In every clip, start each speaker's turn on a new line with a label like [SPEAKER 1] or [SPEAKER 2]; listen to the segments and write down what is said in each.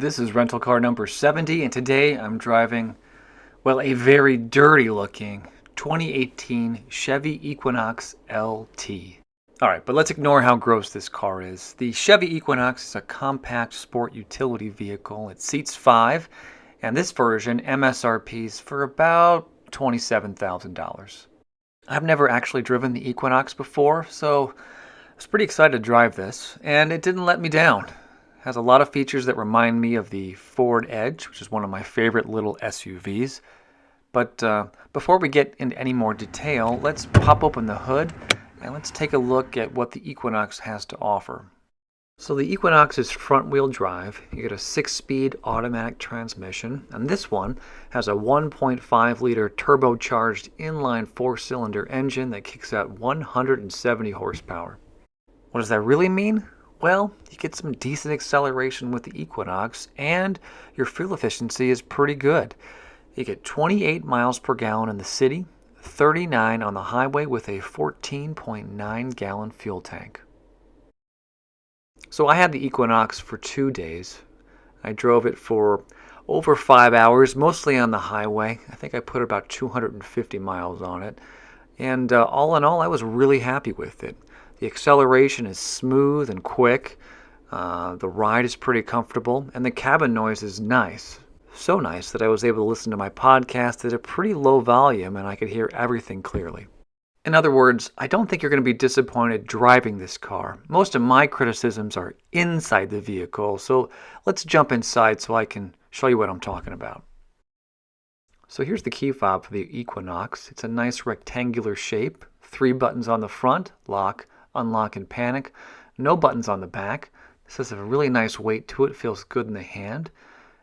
[SPEAKER 1] This is rental car number 70, and today I'm driving, well, a very dirty looking 2018 Chevy Equinox LT. Alright, but let's ignore how gross this car is. The Chevy Equinox is a compact sport utility vehicle. It seats 5, and this version MSRPs for about $27,000. I've never actually driven the Equinox before, so I was pretty excited to drive this, and it didn't let me down. Has a lot of features that remind me of the Ford Edge, which is one of my favorite little SUVs. But before we get into any more detail, let's pop open the hood and let's take a look at what the Equinox has to offer. So the Equinox is front-wheel drive. You get a 6-speed automatic transmission, and this one has a 1.5-liter turbocharged inline 4-cylinder engine that kicks out 170 horsepower. What does that really mean? Well, you get some decent acceleration with the Equinox, and your fuel efficiency is pretty good. You get 28 miles per gallon in the city, 39 on the highway with a 14.9 gallon fuel tank. So I had the Equinox for 2 days. I drove it for over 5 hours, mostly on the highway. I think I put about 250 miles on it. And all in all, I was really happy with it. The acceleration is smooth and quick, the ride is pretty comfortable, and the cabin noise is nice. So nice that I was able to listen to my podcast at a pretty low volume and I could hear everything clearly. In other words, I don't think you're going to be disappointed driving this car. Most of my criticisms are inside the vehicle, so let's jump inside so I can show you what I'm talking about. So here's the key fob for the Equinox. It's a nice rectangular shape, 3 buttons on the front, lock, unlock, and panic. No buttons on the back. This has a really nice weight to it. Feels good in the hand.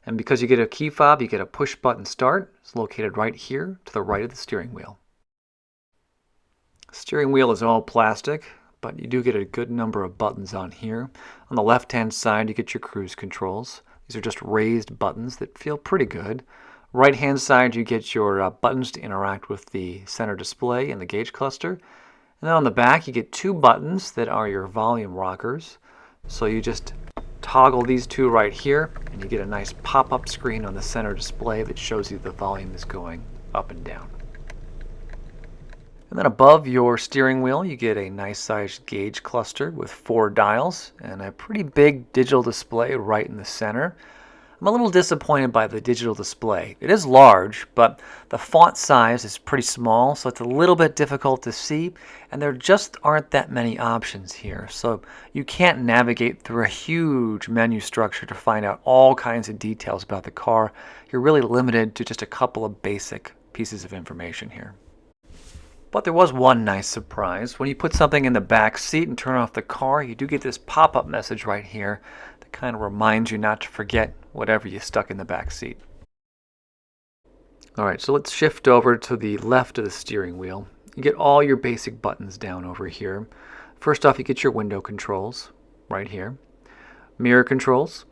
[SPEAKER 1] And because you get a key fob, you get a push button start. It's located right here to the right of the steering wheel. Steering wheel is all plastic, but you do get a good number of buttons on here. On the left hand side, you get your cruise controls. These are just raised buttons that feel pretty good. Right hand side, you get your buttons to interact with the center display and the gauge cluster. And then on the back, you get 2 buttons that are your volume rockers. So you just toggle these 2 right here, and you get a nice pop-up screen on the center display that shows you the volume is going up and down. And then above your steering wheel, you get a nice-sized gauge cluster with 4 dials and a pretty big digital display right in the center. I'm a little disappointed by the digital display. It is large, but the font size is pretty small, so it's a little bit difficult to see, and there just aren't that many options here. So you can't navigate through a huge menu structure to find out all kinds of details about the car. You're really limited to just a couple of basic pieces of information here. But there was one nice surprise. When you put something in the back seat and turn off the car, you do get this pop-up message right here that kind of reminds you not to forget whatever you stuck in the back seat. Alright, so let's shift over to the left of the steering wheel. You get all your basic buttons down over here. First off, you get your window controls right here. Mirror controls.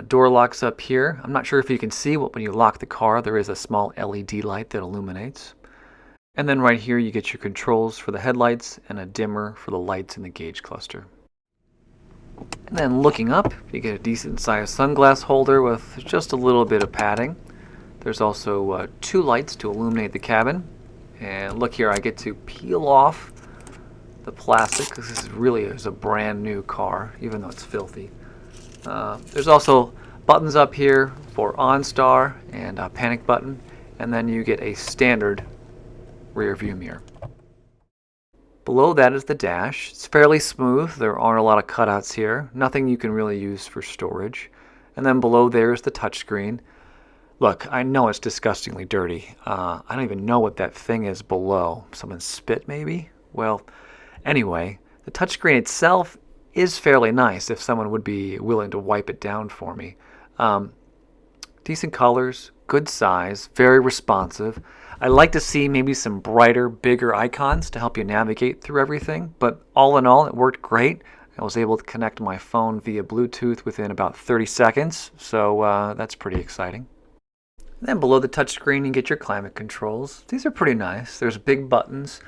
[SPEAKER 1] Door locks up here. I'm not sure if you can see, but when you lock the car, there is a small LED light that illuminates. And then right here, you get your controls for the headlights and a dimmer for the lights in the gauge cluster. And then looking up, you get a decent sized sunglass holder with just a little bit of padding. There's also 2 lights to illuminate the cabin. And look here, I get to peel off the plastic because this really is a brand new car, even though it's filthy. There's also buttons up here for OnStar and a panic button, and then you get a standard rear view mirror. Below that is the dash. It's fairly smooth. There aren't a lot of cutouts here. Nothing you can really use for storage. And then below there is the touchscreen. Look, I know it's disgustingly dirty. I don't even know what that thing is below. Someone spit maybe? Well, anyway, the touchscreen itself is fairly nice if someone would be willing to wipe it down for me. Decent colors, good size, very responsive. I like to see maybe some brighter, bigger icons to help you navigate through everything, but all in all, it worked great. I was able to connect my phone via Bluetooth within about 30 seconds, so that's pretty exciting. And then below the touchscreen, you get your climate controls. These are pretty nice. There's big buttons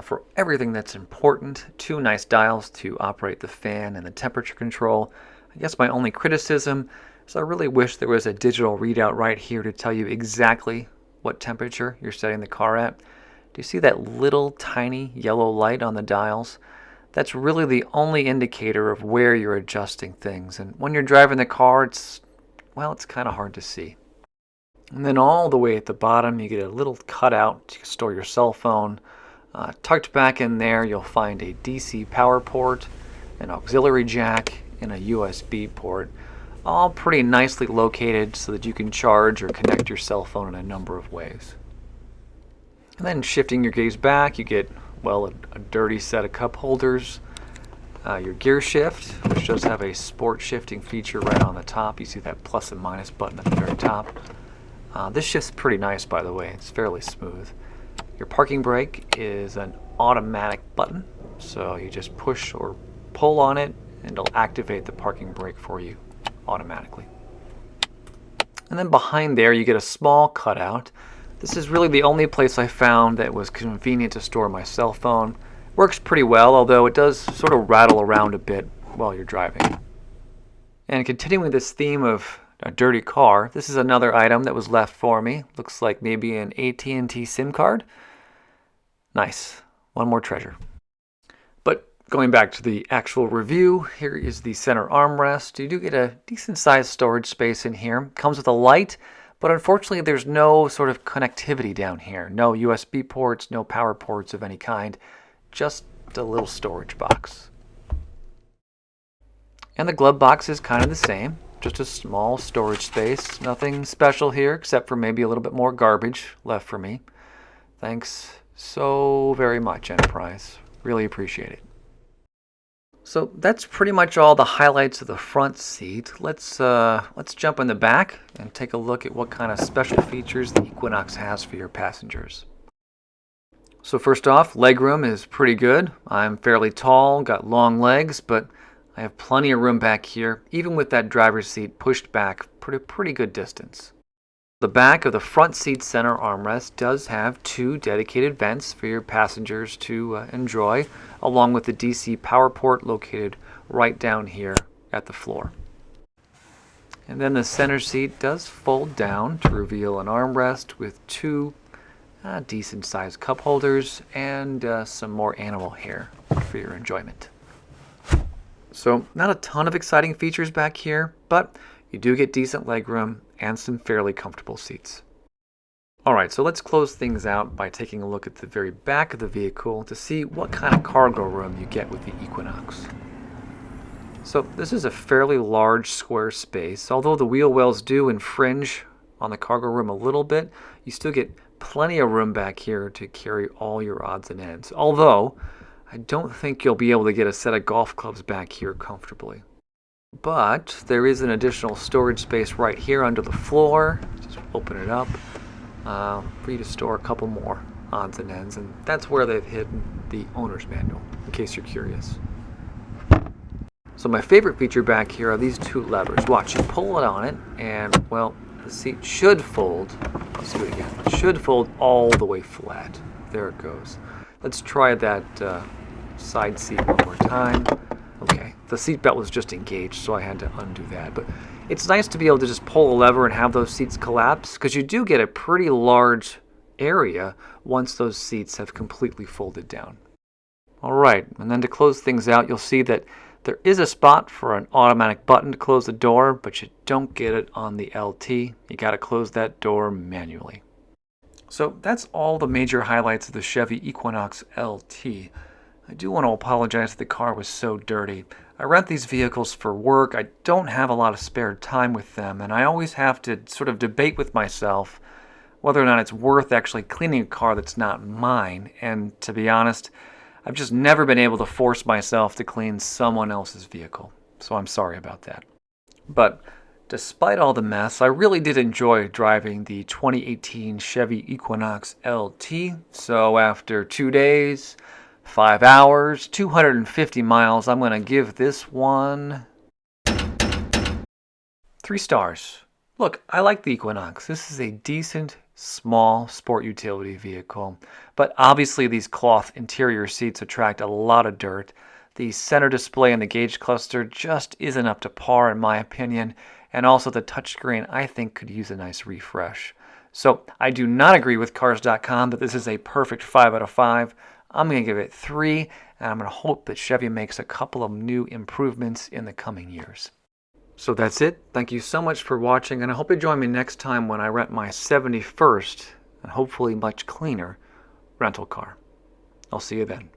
[SPEAKER 1] for everything that's important. 2 nice dials to operate the fan and the temperature control. I guess my only criticism is I really wish there was a digital readout right here to tell you exactly what temperature you're setting the car at. Do you see that little tiny yellow light on the dials? That's really the only indicator of where you're adjusting things. And when you're driving the car, it's kind of hard to see. And then all the way at the bottom, you get a little cutout to store your cell phone. Tucked back in there, you'll find a DC power port, an auxiliary jack, and a USB port, all pretty nicely located so that you can charge or connect your cell phone in a number of ways. And then shifting your gaze back, you get, a dirty set of cup holders, your Gearshift, which does have a sport shifting feature right on the top. You see that plus and minus button at the very top. This shift's pretty nice, by the way. It's fairly smooth. Your parking brake is an automatic button, so you just push or pull on it and it'll activate the parking brake for you automatically. And then behind there you get a small cutout. This is really the only place I found that was convenient to store my cell phone. Works pretty well, although it does sort of rattle around a bit while you're driving. And continuing this theme of a dirty car, this is another item that was left for me. Looks like maybe an AT&T SIM card. Nice. One more treasure. But going back to the actual review, here is the center armrest. You do get a decent sized storage space in here. Comes with a light, but unfortunately there's no sort of connectivity down here. No USB ports, no power ports of any kind. Just a little storage box. And the glove box is kind of the same. Just a small storage space. Nothing special here except for maybe a little bit more garbage left for me. Thanks so very much, Enterprise. Really appreciate it. So that's pretty much all the highlights of the front seat. Let's jump in the back and take a look at what kind of special features the Equinox has for your passengers. So first off, legroom is pretty good. I'm fairly tall, got long legs, but I have plenty of room back here, even with that driver's seat pushed back pretty good distance. The back of the front seat center armrest does have two dedicated vents for your passengers to enjoy, along with the DC power port located right down here at the floor. And then the center seat does fold down to reveal an armrest with two decent sized cup holders and some more animal hair for your enjoyment. So not a ton of exciting features back here, but you do get decent legroom and some fairly comfortable seats. Alright, so let's close things out by taking a look at the very back of the vehicle to see what kind of cargo room you get with the Equinox. So this is a fairly large square space. Although the wheel wells do infringe on the cargo room a little bit, you still get plenty of room back here to carry all your odds and ends. Although, I don't think you'll be able to get a set of golf clubs back here comfortably. But there is an additional storage space right here under the floor. Just open it up for you to store a couple more odds and ends, and that's where they've hidden the owner's manual, in case you're curious. So my favorite feature back here are these two levers. Watch, you pull it on it, and the seat should fold. Let's do it again. It should fold all the way flat. There it goes. Let's try that side seat one more time. Okay, the seatbelt was just engaged, so I had to undo that. But it's nice to be able to just pull a lever and have those seats collapse, because you do get a pretty large area once those seats have completely folded down. All right, and then to close things out, you'll see that there is a spot for an automatic button to close the door, but you don't get it on the LT. You got to close that door manually. So that's all the major highlights of the Chevy Equinox LT. I do want to apologize that the car was so dirty. I rent these vehicles for work. I don't have a lot of spare time with them, and I always have to sort of debate with myself whether or not it's worth actually cleaning a car that's not mine. And to be honest, I've just never been able to force myself to clean someone else's vehicle. So I'm sorry about that. But despite all the mess, I really did enjoy driving the 2018 Chevy Equinox LT. So after 2 days, 5 hours, 250 miles, I'm going to give this one 3 stars. Look, I like the Equinox. This is a decent, small sport utility vehicle. But obviously these cloth interior seats attract a lot of dirt. The center display and the gauge cluster just isn't up to par in my opinion, and also the touchscreen I think could use a nice refresh. So I do not agree with Cars.com that this is a perfect 5 out of 5. I'm going to give it 3, and I'm going to hope that Chevy makes a couple of new improvements in the coming years. So that's it. Thank you so much for watching, and I hope you join me next time when I rent my 71st, and hopefully much cleaner, rental car. I'll see you then.